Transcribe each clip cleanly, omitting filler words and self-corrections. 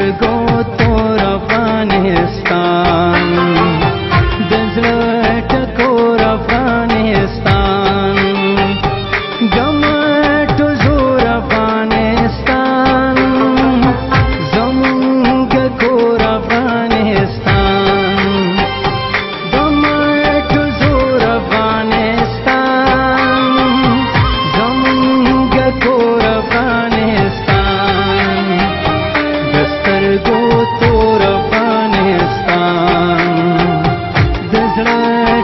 سترګو تور افغانستان د زړه ټکور افغانستان ګمټ زور افغانستان زمونږ کور افغانستان ګمټ زور افغانستان زمونږ کور افغانستان د سترګو تور افغانستان د زړه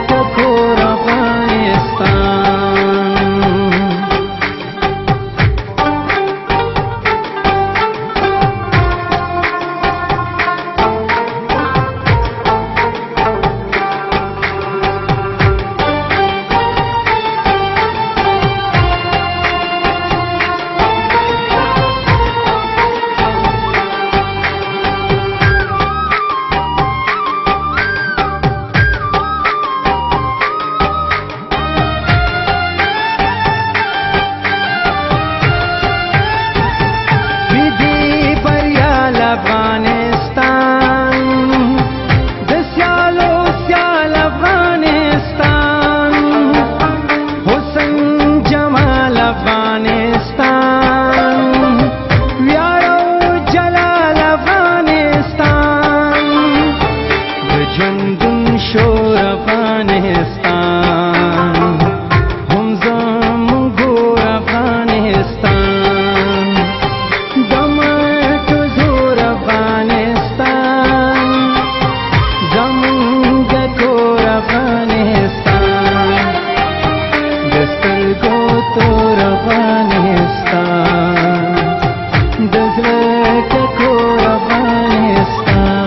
ټکور افغانستان افغانستان د سیالو سیال افغانستان حسن جمال افغانستان ویاړ او جلال افغانستان د ژوندون شور افغانستان هم زموږ ګور افغانستان تور افغانستان د زړه ټکور افغانستان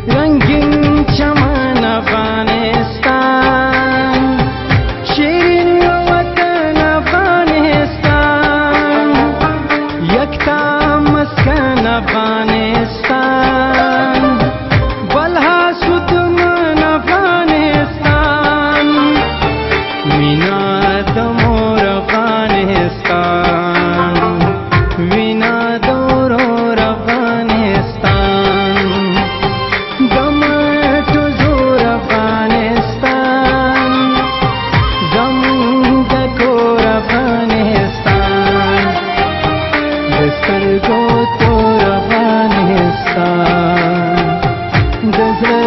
رنگین چمن افغانستان شیرین وطن افغانستان یکتا مسکن افغانستان بلها سودمن افغانستان مینا د مور افغانستان وینا د ورور افغانستان ګمټ زور افغانستان زمونږ کور افغانستان د سترګو تور افغانستان د زړه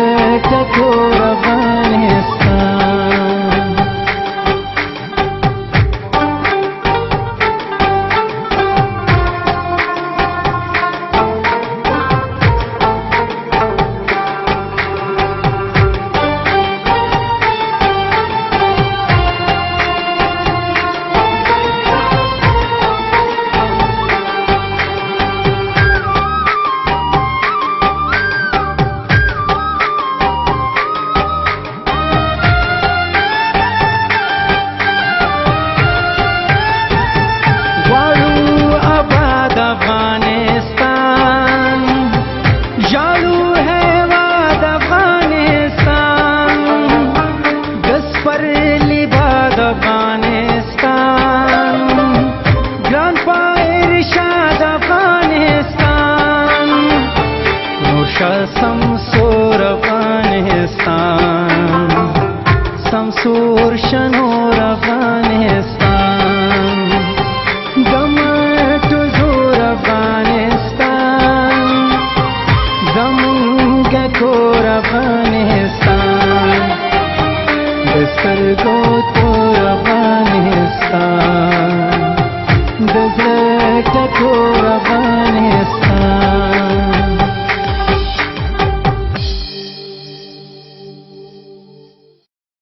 ټکور افغانستان افغانستان ژاړو هیواد افغانستان د سپرلي باد افغانستان ګران پایر شاد افغانستان نوشه سمسور افغانستان سمسور شنور افغانستان ګمټ زور افغانستان زمونږ کور افغانستان د سترګو تور افغانستان د زړه ټکور